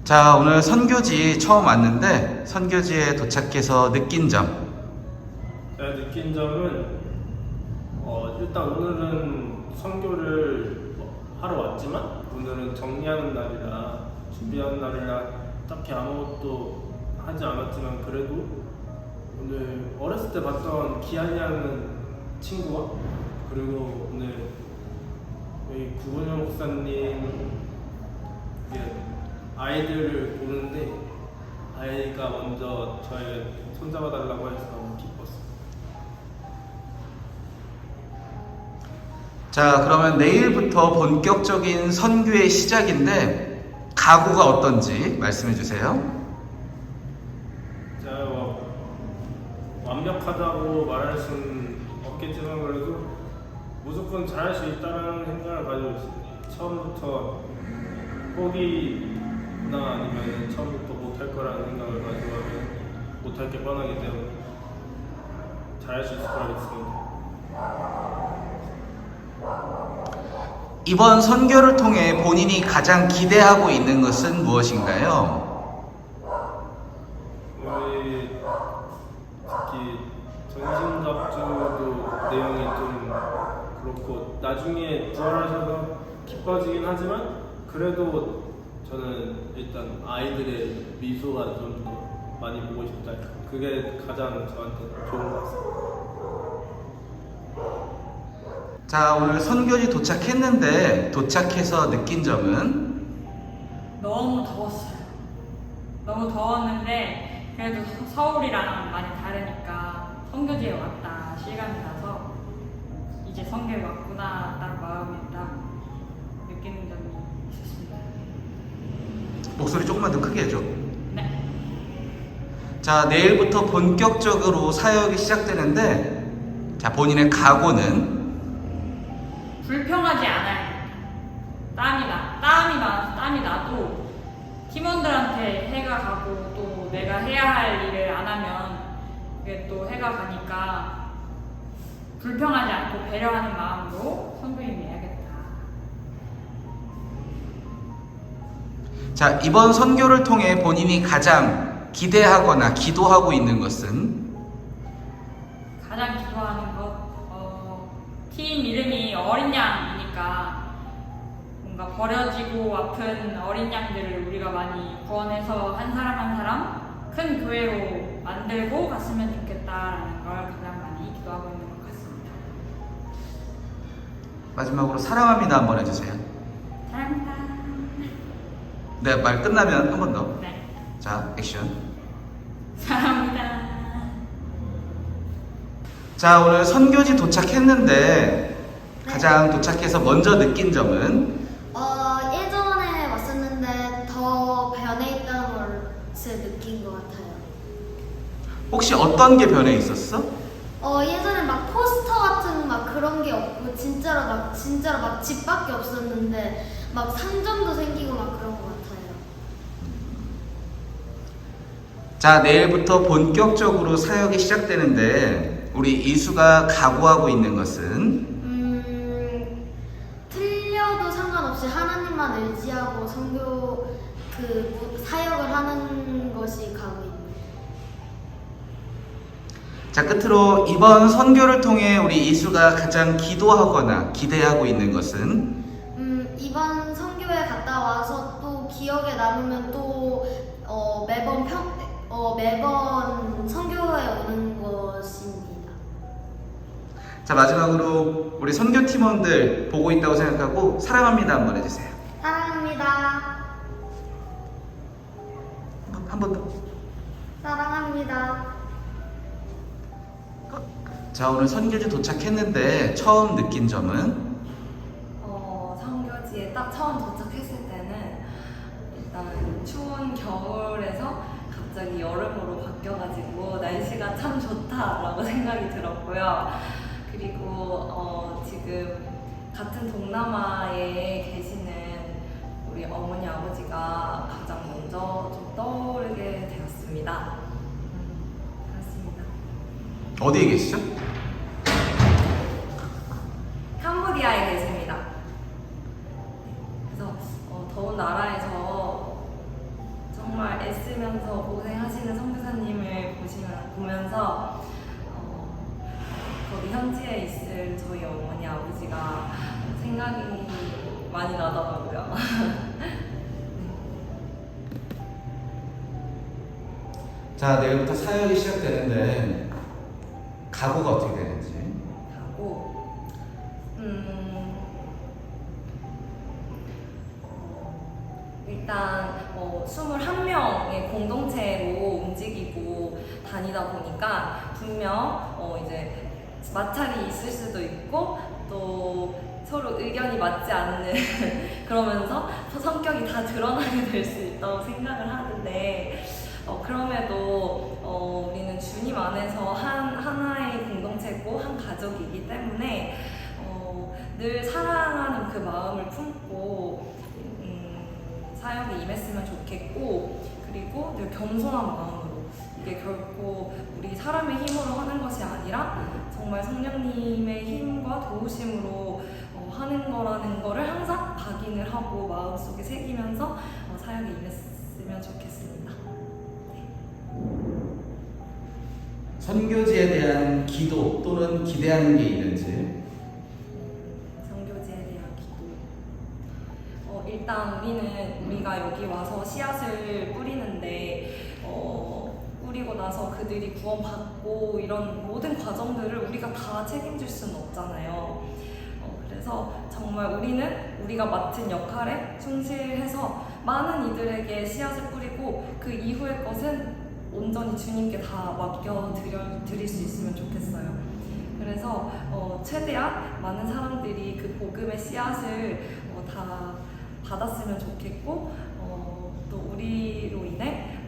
자, 오늘 선교지 처음 왔는데 선교지에 도착해서 느낀 점. 제가 느낀 점은 일단 오늘은 선교를 하러 왔지만 오늘은 정리하는 날이라 준비하는 날이라 딱히 아무것도 하지 않았지만 그래도 오늘 어렸을 때 봤던 기한이라는 친구와 그리고 오늘 여기 구근영 목사님 아이들을 보는데 아이가 먼저 저의 손잡아달라고 해서 너무 기뻤어요. 자, 그러면 내일부터 본격적인 선교의 시작인데 각오가 어떤지 말씀해 주세요. 제가 완벽하다고 말할 수는 없겠지만 그래도 무조건 잘할 수 있다는 생각을 가지고 있습니다. 처음부터 포기나 아니면 처음부터 못할 거라는 생각을 가지고 하면 못할 게 뻔하기 때문에 잘할 수 있을 거라 믿습니다. 이번 선교를 통해 본인이 가장 기대하고 있는 것은 무엇인가요? 우리 특히 전신갑주도 내용이 좀 그렇고 나중에 부활하셔서 기뻐지긴 하지만 그래도 저는 일단 아이들의 미소가 좀 더 많이 보고 싶다. 그게 가장 저한테 좋은 것 같습니다. 자, 오늘 선교지 도착했는데 도착해서 느낀 점은? 너무 더웠어요. 너무 더웠는데 그래도 서울이랑 많이 다르니까 선교지에 왔다 실감이 나서 이제 선교에 왔구나 딱 마음에 딱 느끼는 점이 있었습니다. 목소리 조금만 더 크게 해줘. 네. 자, 내일부터 본격적으로 사역이 시작되는데 자, 본인의 각오는? 불평하지 않아요. 땀이 나도 팀원들한테 해가 가고 또 내가 해야 할 일을 안 하면 이게 또 해가 가니까 불평하지 않고 배려하는 마음으로 선교인 해야겠다. 자, 이번 선교를 통해 본인이 가장 기대하거나 기도하고 있는 것은? 가장 기도하는 것, 팀 이름이 어린 양이니까 뭔가 버려지고 아픈 어린 양들을 우리가 많이 구원해서 한 사람 한 사람 큰 교회로 만들고 갔으면 좋겠다라는 걸 가장 많이 기도하고 있는 것 같습니다. 마지막으로 사랑합니다 한번 해주세요. 사랑합니다. 네, 말 끝나면 한 번 더. 네. 자, 액션. 사랑합니다. 자, 오늘 선교지 도착했는데 가장 도착해서 먼저 느낀 점은? 예전에 왔었는데 더 변해 있다는 것을 느낀 것 같아요. 혹시 어떤 게 변해 있었어? 예전에 막 포스터 같은 막 그런 게 없고 진짜로 막 집밖에 없었는데 막 상점도 생기고 막 그런 것 같아요. 자, 내일부터 본격적으로 사역이 시작되는데 우리 이수가 각오하고 있는 것은? 틀려도 상관없이 하나님만 의지하고 선교 사역을 하는 것이 각오입니다. 자, 끝으로 이번 선교를 통해 우리 이수가 가장 기도하거나 기대하고 있는 것은? 이번 선교회 갔다 와서 또 기억에 남으면 또 매번 선교회에 오는 것입니다. 자, 마지막으로 우리 선교 팀원들 보고 있다고 생각하고 사랑합니다 한번 해주세요. 사랑합니다. 한 번 더. 사랑합니다. 자, 오늘 선교지 도착했는데 처음 느낀 점은? 선교지에 딱 처음 도착했을 때는 일단 추운 겨울에서 갑자기 여름으로 바뀌어가지고 날씨가 참 좋다라고 생각이 들었고요. 그리고 지금 같은 동남아에 계시는 우리 어머니 아버지가 가장 먼저 좀 떠오르게 되었습니다. 그렇습니다. 어디에 계시죠? 캄보디아에 계십니다. 그래서 더운 나라에서 애쓰면서 고생하시는 선교사님을 보면서 거기 현지에 있을 저희 어머니 아버지가 생각이 많이 나더라고요. 자, 내일부터 사역이 시작되는데 각오가 어떻게 되는지. 하고 일단 21명의 공동체로 움직이고 다니다 보니까 분명 이제 마찰이 있을 수도 있고 또 서로 의견이 맞지 않는 그러면서 성격이 다 드러나게 될 수 있다고 생각을 하는데 그럼에도 우리는 주님 안에서 하나의 공동체고 한 가족이기 때문에 늘 사랑하는 그 마음을 품고 사역에 임했으면 좋겠고, 그리고 늘 겸손한 마음으로, 이게 결코 우리 사람의 힘으로 하는 것이 아니라 정말 성령님의 힘과 도우심으로 하는 거라는 거를 항상 각인을 하고 마음속에 새기면서 사역에 임했으면 좋겠습니다. 선교지에 대한 기도 또는 기대하는 게 있는지. 선교지에 대한 기도. 일단 우리가 여기 와서 씨앗을 뿌리는데 뿌리고 나서 그들이 구원받고 이런 모든 과정들을 우리가 다 책임질 수는 없잖아요. 그래서 정말 우리가 맡은 역할에 충실해서 많은 이들에게 씨앗을 뿌리고 그 이후의 것은 온전히 주님께 다 맡겨드릴 수 있으면 좋겠어요. 그래서 최대한 많은 사람들이 그 복음의 씨앗을 다 받았으면 좋겠고, 또 우리로 인해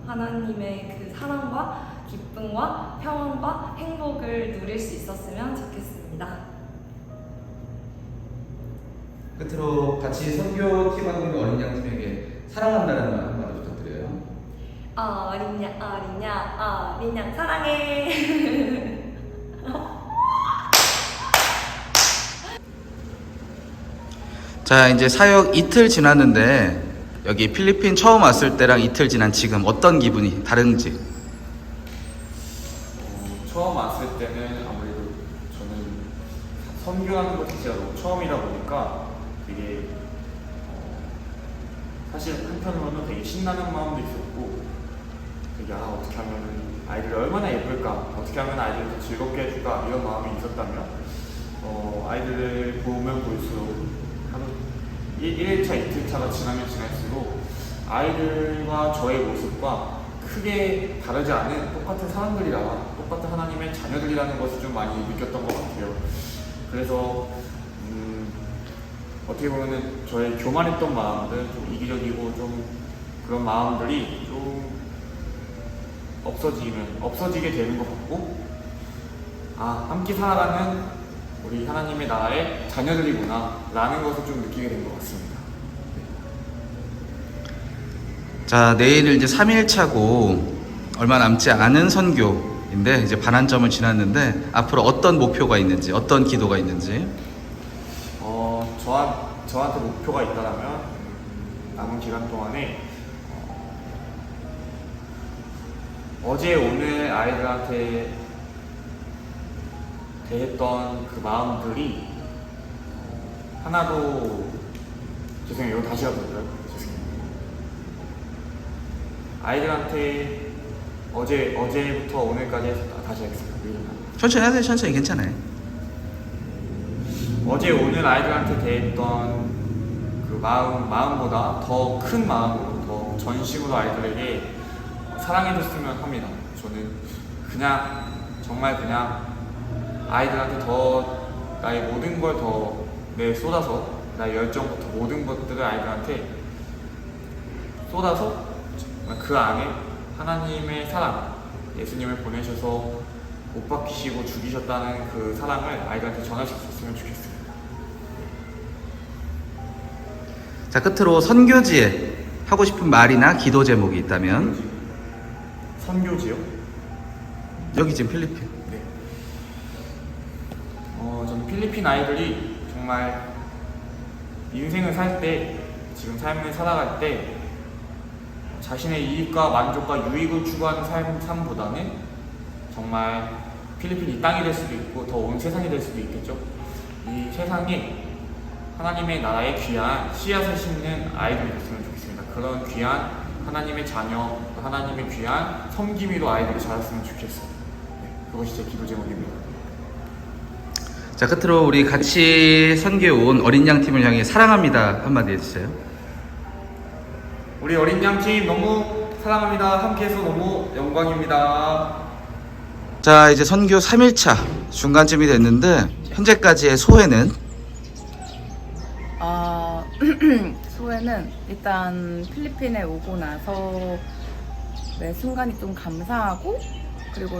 하나님의 그 사랑과 기쁨과 평안과 행복을 누릴 수 있었으면 좋겠습니다. 끝으로 같이 선교팀하는 어린 양 팀에게 사랑한다는 말 한마디 부탁드려요. 어린 양 사랑해. 자, 이제 사역 이틀 지났는데 여기 필리핀 처음 왔을 때랑 이틀 지난 지금 어떤 기분이 다른지. 처음 왔을 때는 아무래도 저는 선교하는 것 자체가 너무 처음이다 보니까 되게 사실 한편으로는 되게 신나는 마음도 있었고, 되게 어떻게 하면 아이들이 얼마나 예쁠까, 어떻게 하면 아이들을 더 즐겁게 해줄까, 이런 마음이 있었다면 아이들을 보면 볼수록 한 1일차, 2일차가 지나면 지날수록 아이들과 저의 모습과 크게 다르지 않은 똑같은 사람들이라, 똑같은 하나님의 자녀들이라는 것을 좀 많이 느꼈던 것 같아요. 그래서 어떻게 보면은 저의 교만했던 마음들, 좀 이기적이고 좀 그런 마음들이 좀 없어지게 되는 것 같고, 함께 살아가는 우리 하나님의 나라의 자녀들이구나 라는 것을 좀 느끼게 된 것 같습니다. 자, 내일 이제 3일차고 얼마 남지 않은 선교인데 이제 반환점을 지났는데 앞으로 어떤 목표가 있는지, 어떤 기도가 있는지. 저한테 목표가 있다면 남은 기간 동안에 어제 오늘 아이들한테 대했던 그 마음들이 하나도, 죄송해요, 이거 다시 해볼까요? 죄송해요. 아이들한테 어제부터 오늘까지 해서 다시 하겠습니다. 천천히 하세요. 천천히. 괜찮아요. 어제 오늘 아이들한테 대했던 그 마음보다 더 큰 마음으로, 더 전심으로 아이들에게 사랑해줬으면 합니다. 저는 정말 아이들한테 더 나의 모든 걸 더 쏟아서, 나의 열정부터 모든 것들을 아이들한테 쏟아서 그 안에 하나님의 사랑, 예수님을 보내셔서 못 박히시고 죽이셨다는 그 사랑을 아이들한테 전할 수 있었으면 좋겠습니다. 자, 끝으로 선교지에 하고 싶은 말이나 기도 제목이 있다면. 선교지요? 여기 지금 필리핀. 네. 저는 필리핀 아이들이 정말 인생을 살 때, 지금 삶을 살아갈 때 자신의 이익과 만족과 유익을 추구하는 삶보다는 정말 필리핀이 땅이 될 수도 있고 더 온 세상이 될 수도 있겠죠. 이 세상에 하나님의 나라의 귀한 씨앗을 심는 아이들이 됐으면 좋겠습니다. 그런 귀한 하나님의 자녀, 하나님의 귀한 섬김이로 아이들이 자랐으면 좋겠어요. 네, 그것이 제 기도 제목입니다. 자, 끝으로 우리 같이 선교에 온 어린 양 팀을 향해 사랑합니다 한마디 해주세요. 우리 어린 양팀 너무 사랑합니다. 함께해서 너무 영광입니다. 자, 이제 선교 3일차 중간쯤이 됐는데 현재까지의 소회는? 소회는 일단 필리핀에 오고 나서 매 순간이 좀 감사하고 그리고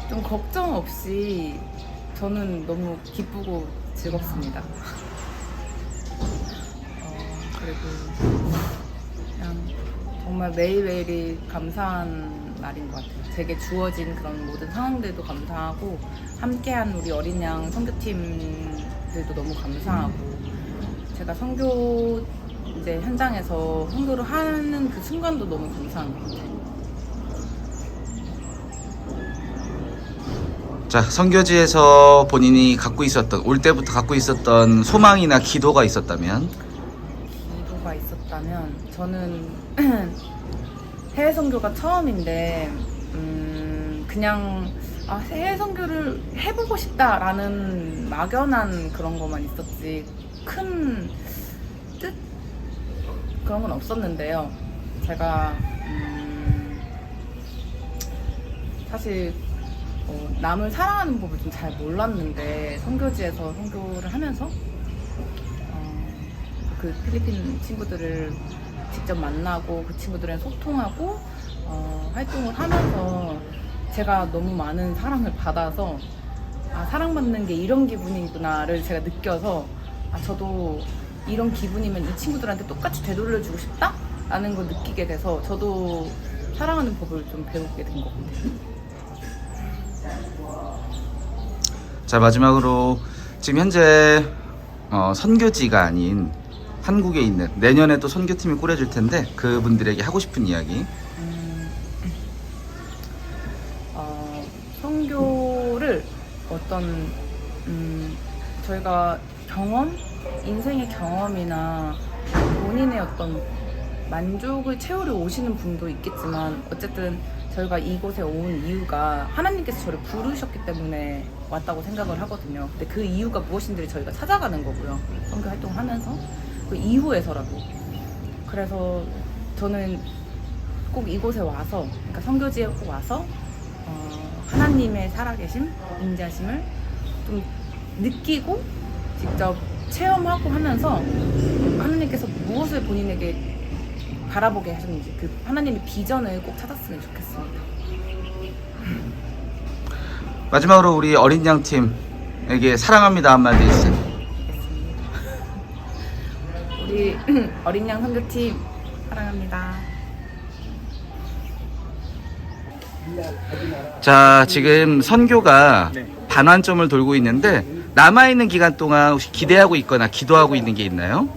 좀 걱정 없이 저는 너무 기쁘고 즐겁습니다. 그리고 그냥 정말 매일매일이 감사한 날인 것 같아요. 제게 주어진 그런 모든 상황들도 감사하고 함께한 우리 어린 양 선교팀들도 너무 감사하고 제가 선교 이제 현장에서 선교를 하는 그 순간도 너무 감사한 것 같아요. 자, 선교지에서 본인이 갖고 있었던, 올 때부터 갖고 있었던 소망이나 기도가 있었다면? 기도가 있었다면 저는 해외 선교가 처음인데 그냥 해외 선교를 해보고 싶다라는 막연한 그런 것만 있었지 큰 뜻? 그런 건 없었는데요. 제가 사실 남을 사랑하는 법을 좀 잘 몰랐는데 선교지에서 선교를 하면서 그 필리핀 친구들을 직접 만나고 그 친구들이랑 소통하고 활동을 하면서 제가 너무 많은 사랑을 받아서 사랑받는 게 이런 기분이구나를 제가 느껴서 저도 이런 기분이면 이 친구들한테 똑같이 되돌려주고 싶다? 라는 걸 느끼게 돼서 저도 사랑하는 법을 좀 배우게 된 것 같아요. 자, 마지막으로 지금 현재 선교지가 아닌 한국에 있는 내년에 또 선교팀이 꾸려질 텐데 그분들에게 하고 싶은 이야기. 선교를 어떤 저희가 경험, 인생의 경험이나 본인의 어떤 만족을 채우려 오시는 분도 있겠지만 어쨌든 저희가 이곳에 온 이유가 하나님께서 저를 부르셨기 때문에 왔다고 생각을 하거든요. 근데 그 이유가 무엇인지를 저희가 찾아가는 거고요. 선교 활동을 하면서 그 이후에서라도. 그래서 저는 꼭 이곳에 와서, 그러니까 선교지에 꼭 와서 하나님의 살아계심, 인자심을 좀 느끼고 직접 체험하고 하면서 하나님께서 무엇을 본인에게 바라보게 하셨는지 그 하나님의 비전을 꼭 찾았으면 좋겠습니다. 마지막으로 우리 어린 양 팀에게 사랑합니다 한마디 해주세요. 우리 어린 양 선교팀 사랑합니다. 자, 지금 선교가 반환점을 돌고 있는데 남아있는 기간 동안 혹시 기대하고 있거나 기도하고 있는 게 있나요?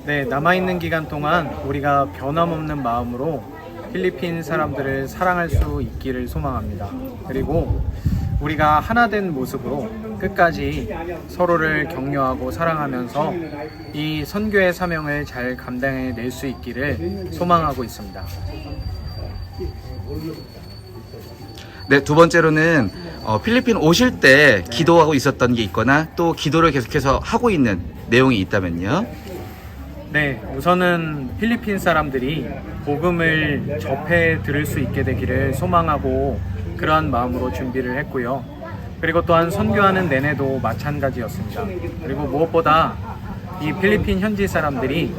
네, 남아있는 기간 동안 우리가 변함없는 마음으로 필리핀 사람들을 사랑할 수 있기를 소망합니다. 그리고 우리가 하나 된 모습으로 끝까지 서로를 격려하고 사랑하면서 이 선교의 사명을 잘 감당해낼 수 있기를 소망하고 있습니다. 네, 두 번째로는 필리핀 오실 때 기도하고 있었던 게 있거나 또 기도를 계속해서 하고 있는 내용이 있다면요? 네, 우선은 필리핀 사람들이 복음을 접해 들을 수 있게 되기를 소망하고 그러한 마음으로 준비를 했고요. 그리고 또한 선교하는 내내도 마찬가지였습니다. 그리고 무엇보다 이 필리핀 현지 사람들이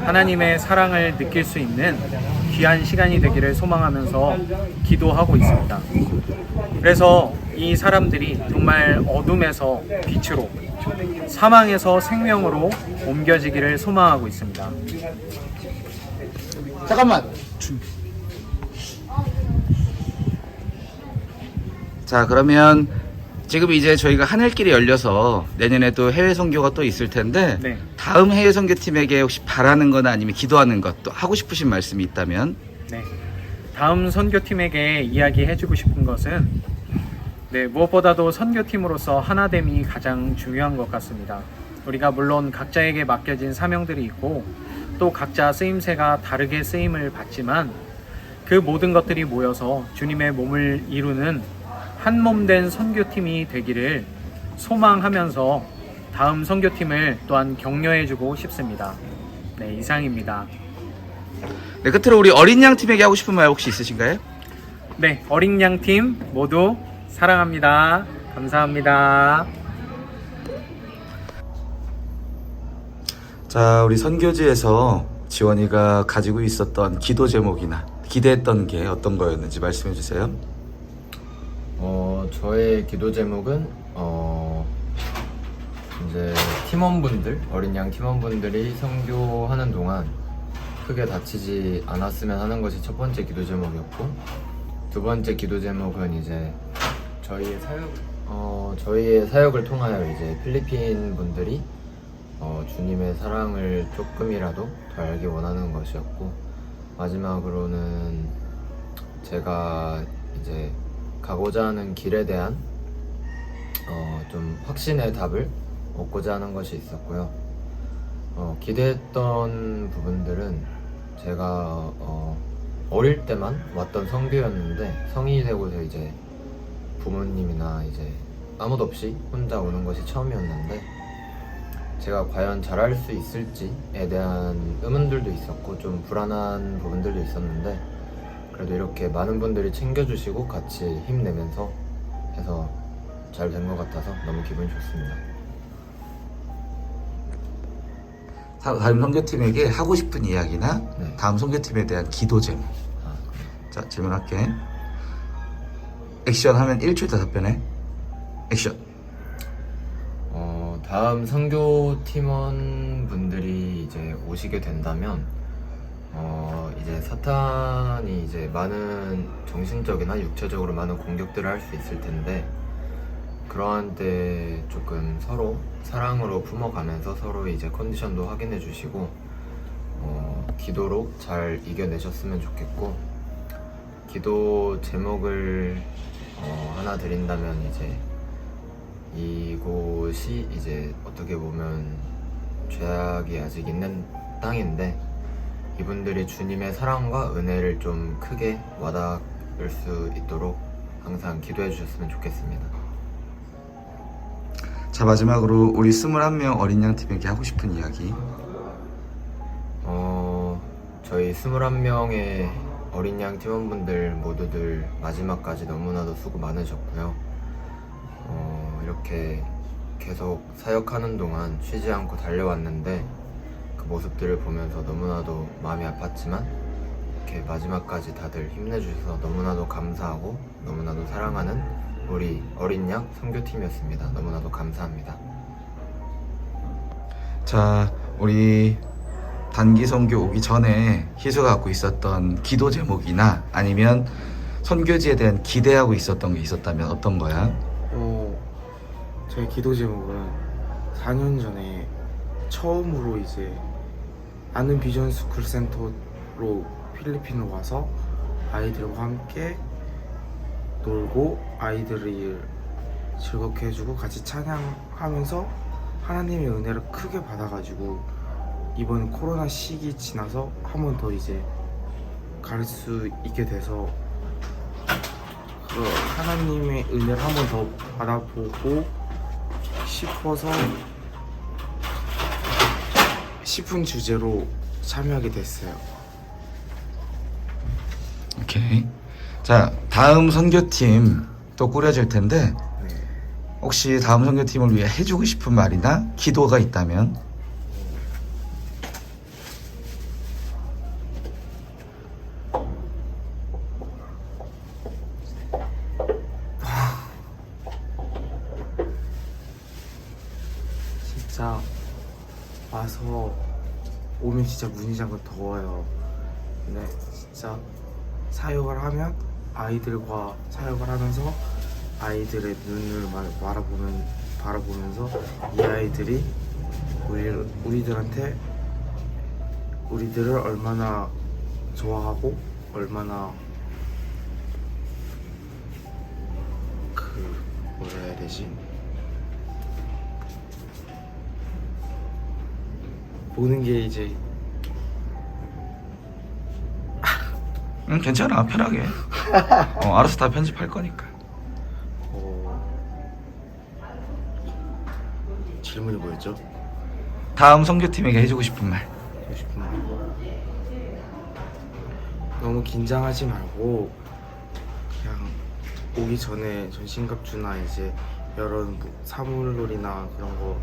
하나님의 사랑을 느낄 수 있는 귀한 시간이 되기를 소망하면서 기도하고 있습니다. 그래서 이 사람들이 정말 어둠에서 빛으로, 사망에서 생명으로 옮겨지기를 소망하고 있습니다. 잠깐만. 자, 그러면 지금 이제 저희가 하늘길이 열려서 내년에도 해외 선교가 또 있을 텐데 네. 다음 해외 선교팀에게 혹시 바라는 거나 아니면 기도하는 것, 또 하고 싶으신 말씀이 있다면? 네. 다음 선교팀에게 이야기해주고 싶은 것은 무엇보다도 선교팀으로서 하나됨이 가장 중요한 것 같습니다. 우리가 물론 각자에게 맡겨진 사명들이 있고 또 각자 쓰임새가 다르게 쓰임을 받지만 그 모든 것들이 모여서 주님의 몸을 이루는 한 몸 된 선교팀이 되기를 소망하면서 다음 선교팀을 또한 격려해주고 싶습니다. 네, 이상입니다. 네, 끝으로 우리 어린 양 팀에게 하고 싶은 말 혹시 있으신가요? 네, 어린 양 팀 모두 사랑합니다. 감사합니다. 자, 우리 선교지에서 지원이가 가지고 있었던 기도 제목이나 기대했던 게 어떤 거였는지 말씀해 주세요. 저의 기도 제목은 이제 팀원분들, 어린 양 팀원분들이 선교하는 동안 크게 다치지 않았으면 하는 것이 첫 번째 기도 제목이었고, 두 번째 기도 제목은 이제 저희의 사역을 통하여 이제 필리핀 분들이 주님의 사랑을 조금이라도 더 알기 원하는 것이었고, 마지막으로는 제가 이제 가고자 하는 길에 대한 좀 확신의 답을 얻고자 하는 것이 있었고요. 기대했던 부분들은 제가 어릴 때만 왔던 선교였는데 성인이 되고서 이제 부모님이나 이제 아무도 없이 혼자 오는 것이 처음이었는데 제가 과연 잘할 수 있을지에 대한 의문들도 있었고 좀 불안한 부분들도 있었는데 그래도 이렇게 많은 분들이 챙겨주시고 같이 힘내면서 해서 잘 된 것 같아서 너무 기분이 좋습니다. 다음 선교팀에게 하고 싶은 이야기나 네. 다음 선교팀에 대한 기도 제목. 자, 질문할게. 액션 하면 1초에 다 답변해. 액션. 다음 선교 팀원 분들이 이제 오시게 된다면 이제 사탄이 이제 많은 정신적이나 육체적으로 많은 공격들을 할 수 있을 텐데 그러한 때 조금 서로 사랑으로 품어가면서 서로 이제 컨디션도 확인해 주시고 기도로 잘 이겨내셨으면 좋겠고, 기도 제목을 하나 드린다면 이제 이곳이 이제 어떻게 보면 죄악이 아직 있는 땅인데 이분들이 주님의 사랑과 은혜를 좀 크게 와닿을 수 있도록 항상 기도해 주셨으면 좋겠습니다. 자, 마지막으로 우리 21명 어린 양 팀에게 하고 싶은 이야기. 저희 21명의 어린 양 팀원분들 모두들 마지막까지 너무나도 수고 많으셨고요. 이렇게 계속 사역하는 동안 쉬지 않고 달려왔는데 그 모습들을 보면서 너무나도 마음이 아팠지만 이렇게 마지막까지 다들 힘내주셔서 너무나도 감사하고 너무나도 사랑하는 우리 어린 양 선교팀이었습니다. 너무나도 감사합니다. 자, 우리 단기 선교 오기 전에 희수가 갖고 있었던 기도 제목이나 아니면 선교지에 대한 기대하고 있었던 게 있었다면 어떤 거야? 저의 기도 제목은 4년 전에 처음으로 이제 아는 비전 스쿨 센터로 필리핀으로 와서 아이들과 함께 놀고 아이들을 즐겁게 해주고 같이 찬양하면서 하나님의 은혜를 크게 받아가지고 이번 코로나 시기 지나서 한 번 더 이제 갈 수 있게 돼서 하나님의 은혜를 한 번 더 받아보고 싶은 주제로 참여하게 됐어요. 오케이. 자, 다음 선교팀 또 꾸려질 텐데 네. 혹시 다음 선교팀을 위해 해주고 싶은 말이나 기도가 있다면? 진짜 와서 오면 진짜 문희장군 더워요. 근데 진짜 사역을 하면 아이들과 사역을 하면서 아이들의 눈을 바라보면서 이 아이들이 우리들한테 우리들을 얼마나 좋아하고 얼마나 뭐라 해야 되지? 보는 게 이제 괜찮아, 편하게. 알아서 다 편집할 거니까. 질문이 뭐였죠? 다음 선교팀에게 해주고 싶은 말. 하고 싶은 말. 너무 긴장하지 말고 그냥 오기 전에 전신갑주나 이제 여러 사물놀이나 그런 거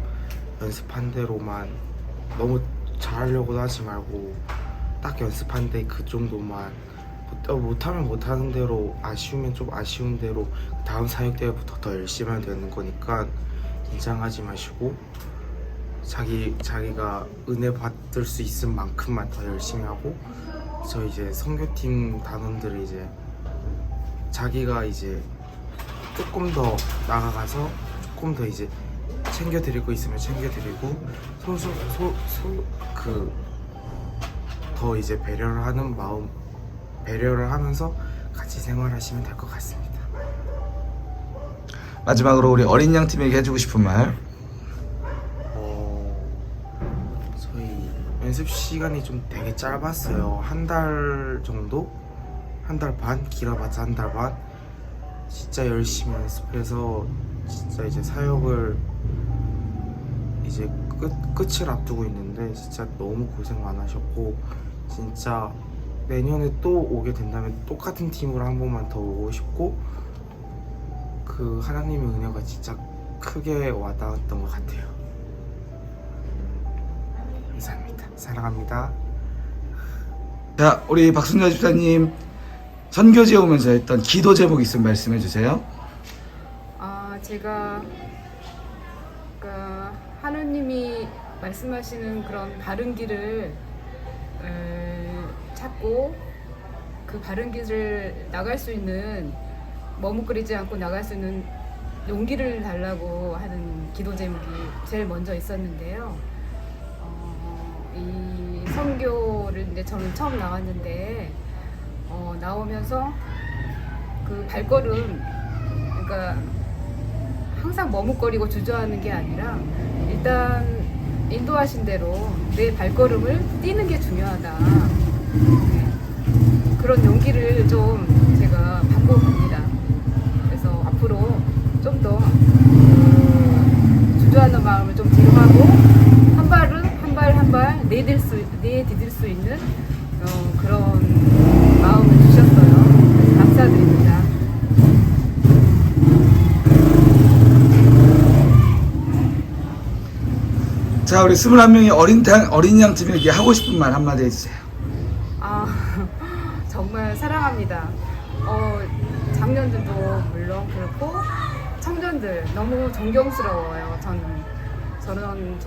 연습한 대로만 너무 잘하려고도 하지 말고 딱 연습한 데 그 정도만 못하면 못하는 대로 아쉬우면 좀 아쉬운 대로 다음 사역 때부터 더 열심히 하면 되는 거니까 긴장하지 마시고 자기가 은혜 받을 수 있을 만큼만 더 열심히 하고 저 이제 선교팀 단원들을 이제 자기가 이제 조금 더 나아가서 조금 더 이제 챙겨드리고 있으면 챙겨드리고 더 이제 배려를 하는 마음 배려를 하면서 같이 생활하시면 될 것 같습니다. 마지막으로 우리 어린 양 팀에게 해주고 싶은 말. 저희 연습 시간이 좀 되게 짧았어요. 한 달 정도? 한 달 반? 길어봤자 한 달 반? 진짜 열심히 연습해서 진짜 이제 사역을 이제 끝을 앞두고 있는데 진짜 너무 고생 많으셨고 진짜 내년에 또 오게 된다면 똑같은 팀으로 한 번만 더 오고 싶고 그 하나님의 은혜가 진짜 크게 와닿았던 것 같아요. 감사합니다. 사랑합니다. 자, 우리 박순자 집사님 선교지에 오면서 했던 기도 제목 있으면 말씀해 주세요. 제가 하느님이 말씀하시는 그런 바른 길을 찾고 그 바른 길을 나갈 수 있는 머뭇거리지 않고 나갈 수 있는 용기를 달라고 하는 기도 제목이 제일 먼저 있었는데요. 이 선교를 이제 저는 처음 나왔는데 나오면서 그 발걸음 그러니까 항상 머뭇거리고 주저하는 게 아니라 일단 인도하신 대로 내 발걸음을 뛰는 게 중요하다. 그런 용기를 좀 제가 받고 갑니다. 그래서 앞으로 좀 더 주저하는 마음을 좀 뒤로 하고 한 발은 한 발 내디딜 수 있는 그런 마음을 주셨어요. 감사드립니다. 자, 우리 21명의 어린 양 팀에게 하고 싶은 말 한마디 해주세요. 정말 사랑합니다. 장년들도 물론 그렇고 청년들 너무 존경스러워요. 저는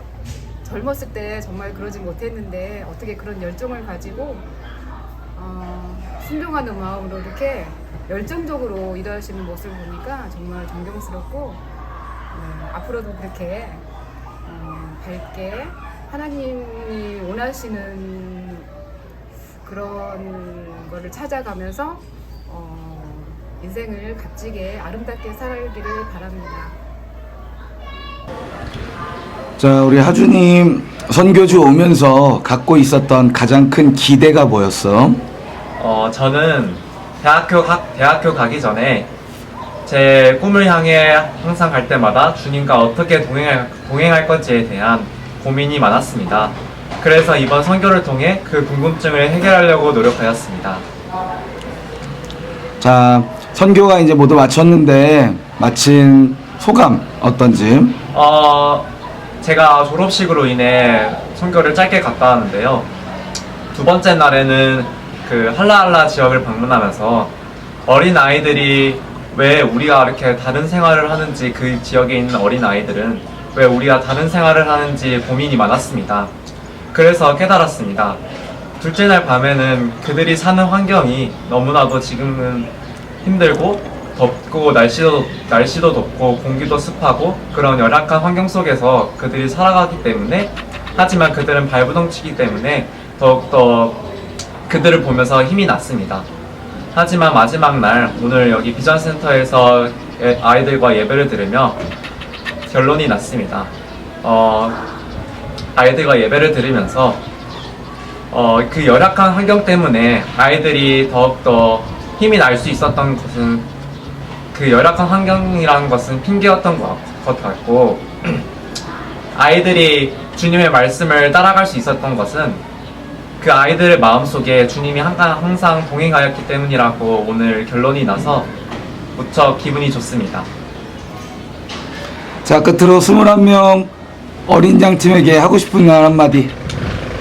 젊었을 때 정말 그러진 못했는데 어떻게 그런 열정을 가지고 순종하는 마음으로 이렇게 열정적으로 일하시는 모습을 보니까 정말 존경스럽고 앞으로도 그렇게 밝게 하나님이 원하시는 그런 거를 찾아가면서 인생을 값지게 아름답게 살기를 바랍니다. 자, 우리 하주님 선교주 오면서 갖고 있었던 가장 큰 기대가 뭐였어? 저는 대학교 가기 전에 제 꿈을 향해 항상 갈 때마다 주님과 어떻게 동행할 건지에 대한 고민이 많았습니다. 그래서 이번 선교를 통해 그 궁금증을 해결하려고 노력하였습니다. 자, 선교가 이제 모두 마쳤는데 마친 소감 어떤지? 제가 졸업식으로 인해 선교를 짧게 갔다 왔는데요. 두 번째 날에는 그 할라할라 지역을 방문하면서 어린 아이들이 왜 우리가 이렇게 다른 생활을 하는지, 그 지역에 있는 어린 아이들은 왜 우리가 다른 생활을 하는지 고민이 많았습니다. 그래서 깨달았습니다. 둘째 날 밤에는 그들이 사는 환경이 너무나도 지금은 힘들고 덥고 날씨도 덥고 공기도 습하고 그런 열악한 환경 속에서 그들이 살아가기 때문에, 하지만 그들은 발부동치기 때문에 더욱더 그들을 보면서 힘이 났습니다. 하지만 마지막 날 오늘 여기 비전센터에서 아이들과 예배를 들으며 결론이 났습니다. 아이들과 예배를 들으면서 그 열악한 환경 때문에 아이들이 더욱더 힘이 날 수 있었던 것은, 그 열악한 환경이라는 것은 핑계였던 것 같고, 아이들이 주님의 말씀을 따라갈 수 있었던 것은 그 아이들의 마음속에 주님이 항상 동행하였기 때문이라고 오늘 결론이 나서 무척 기분이 좋습니다. 자, 끝으로 21명 어린 양 팀에게 하고 싶은 말 한마디.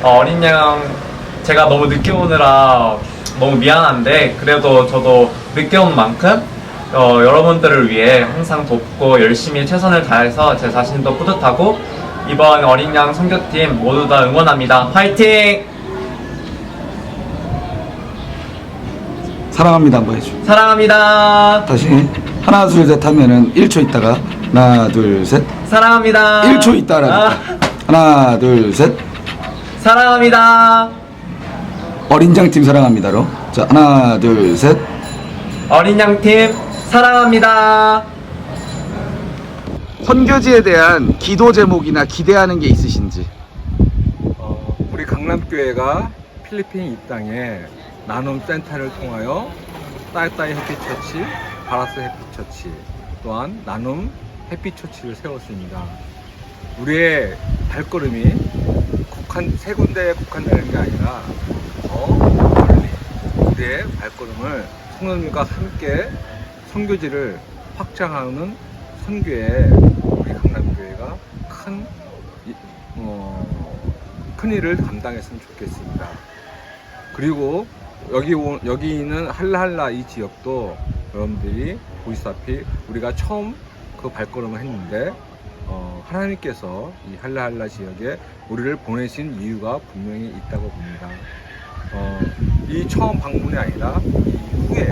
어린 양, 제가 너무 늦게 오느라 너무 미안한데, 그래도 저도 늦게 온 만큼 여러분들을 위해 항상 돕고 열심히 최선을 다해서 제 자신도 뿌듯하고, 이번 어린 양 선교팀 모두 다 응원합니다. 화이팅! 사랑합니다 한번 해줘. 사랑합니다. 다시 하나 둘 셋 하면은 1초 있다가 하나 둘 셋. 사랑합니다. 1초 있다라. 하나 둘 셋. 사랑합니다. 어린 양 팀 사랑합니다로. 자, 하나 둘 셋. 어린 양 팀 사랑합니다. 선교지에 대한 기도 제목이나 기대하는 게 있으신지. 우리 강남교회가 필리핀 이 땅에 나눔 센터를 통하여 따이따이 해피처치, 바라스 해피처치, 또한 나눔 해피처치를 세웠습니다. 우리의 발걸음이 세 군데에 국한되는 게 아니라 더 멀리 우리의 발걸음을 성도님과 함께 선교지를 확장하는 선교에 우리 강남교회가 큰 일을 감당했으면 좋겠습니다. 그리고 여기 있는 할라할라 이 지역도 여러분들이 보시다시피 우리가 처음 그 발걸음을 했는데 하나님께서 이 할라할라 지역에 우리를 보내신 이유가 분명히 있다고 봅니다. 이 처음 방문이 아니라 이후에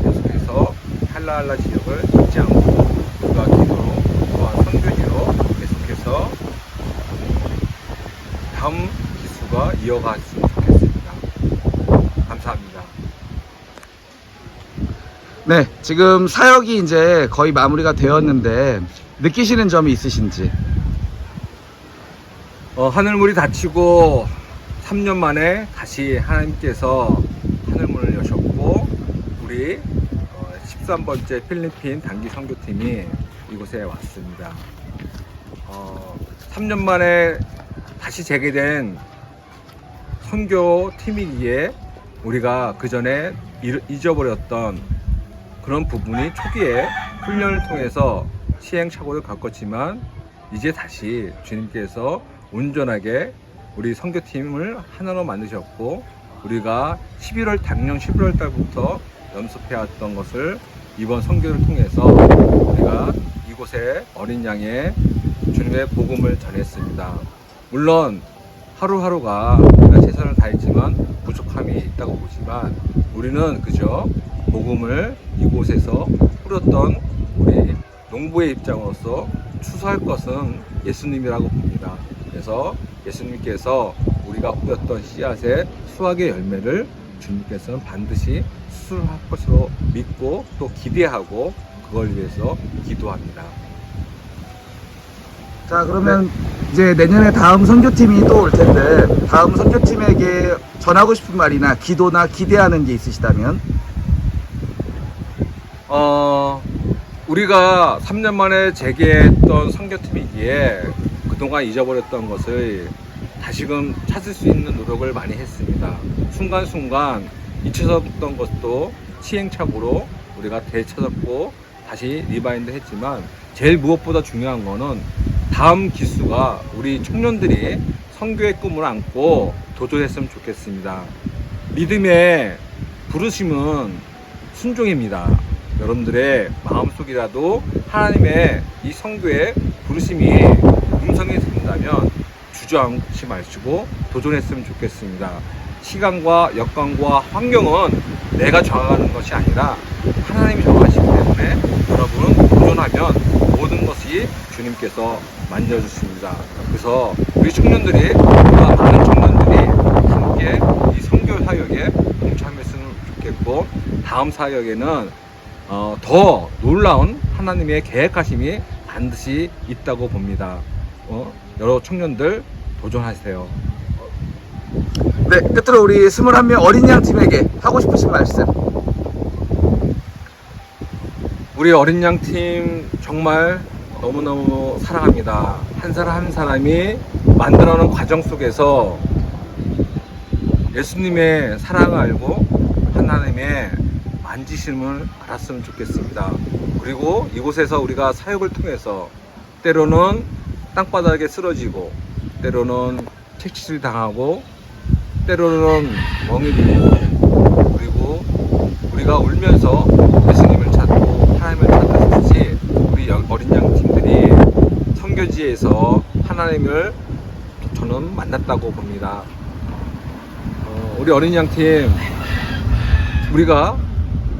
계속해서 할라할라 지역을 잊지 않고 우리가 기도로 또한 선교지로 계속해서 다음 기수가 이어갔으면 좋겠습니다. 감사합니다. 네, 지금 사역이 이제 거의 마무리가 되었는데 느끼시는 점이 있으신지. 하늘문이 닫히고 3년 만에 다시 하나님께서 하늘문을 여셨고 우리 13번째 필리핀 단기 선교팀이 이곳에 왔습니다. 3년 만에 다시 재개된 선교팀이기에 우리가 그 전에 잊어버렸던 그런 부분이 초기에 훈련을 통해서 시행착오를 겪었지만 이제 다시 주님께서 온전하게 우리 선교팀을 하나로 만드셨고 우리가 작년 11월 달부터 연습해왔던 것을 이번 선교를 통해서 우리가 이곳에 어린 양의 주님의 복음을 전했습니다. 물론 하루하루가 우리가 최선을 다했지만 부족함이 있다고 보지만 우리는 그저 복음을 이곳에서 뿌렸던 우리 농부의 입장으로서 추수할 것은 예수님이라고 봅니다. 그래서 예수님께서 우리가 뿌렸던 씨앗의 수확의 열매를 주님께서는 반드시 수술할 것으로 믿고 또 기대하고 그걸 위해서 기도합니다. 자, 그러면 이제 내년에 다음 선교팀이 또 올 텐데 다음 선교팀에게 전하고 싶은 말이나 기도나 기대하는 게 있으시다면? 우리가 3년 만에 재개했던 선교팀이기에 그동안 잊어버렸던 것을 다시금 찾을 수 있는 노력을 많이 했습니다. 순간순간 잊혀졌던 것도 시행착오로 우리가 되찾았고 다시 리바인드 했지만 제일 무엇보다 중요한 거는 다음 기수가 우리 청년들이 선교의 꿈을 안고 도전했으면 좋겠습니다. 믿음의 부르심은 순종입니다. 여러분들의 마음속이라도 하나님의 이 선교의 부르심이 음성이 된다면 주저앉지 마시고 도전했으면 좋겠습니다. 시간과 여건과 환경은 내가 정하는 것이 아니라 하나님이 정하시기 때문에 여러분은 도전하면 모든 것이 주님께서 만져주십니다. 그래서 우리 청년들이, 많은 청년들이 함께 이 선교 사역에 동참했으면 좋겠고, 다음 사역에는 더 놀라운 하나님의 계획하심이 반드시 있다고 봅니다. 여러 청년들 도전하세요. 네, 끝으로 우리 21명 어린 양 팀에게 하고 싶으신 말씀. 우리 어린 양 팀 정말 너무너무 사랑합니다. 한 사람 한 사람이 만들어가는 과정 속에서 예수님의 사랑을 알고 하나님의 만지심을 알았으면 좋겠습니다. 그리고 이곳에서 우리가 사역을 통해서 때로는 땅바닥에 쓰러지고, 때로는 채찍질 당하고, 때로는 멍이 들고, 그리고 우리가 울면서 예수님을 찾고 하나님을 찾듯이 우리 어린 양 팀들이 선교지에서 하나님을 저는 만났다고 봅니다. 우리 어린 양 팀, 우리가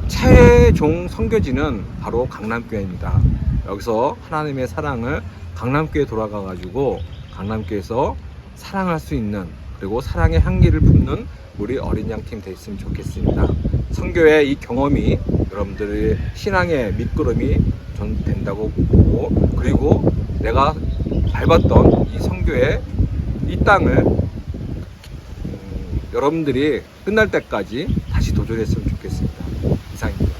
최종 선교지는 바로 강남교회입니다. 여기서 하나님의 사랑을 강남교회 돌아가 가지고 강남교회에서 사랑할 수 있는, 그리고 사랑의 향기를 품는 우리 어린 양 팀 됐으면 좋겠습니다. 선교의 이 경험이 여러분들의 신앙의 밑거름이 전 된다고 보고, 그리고 내가 밟았던 이 선교의 이 땅을 여러분들이 끝날 때까지 다시 도전했으면 좋겠습니다. 이상입니다.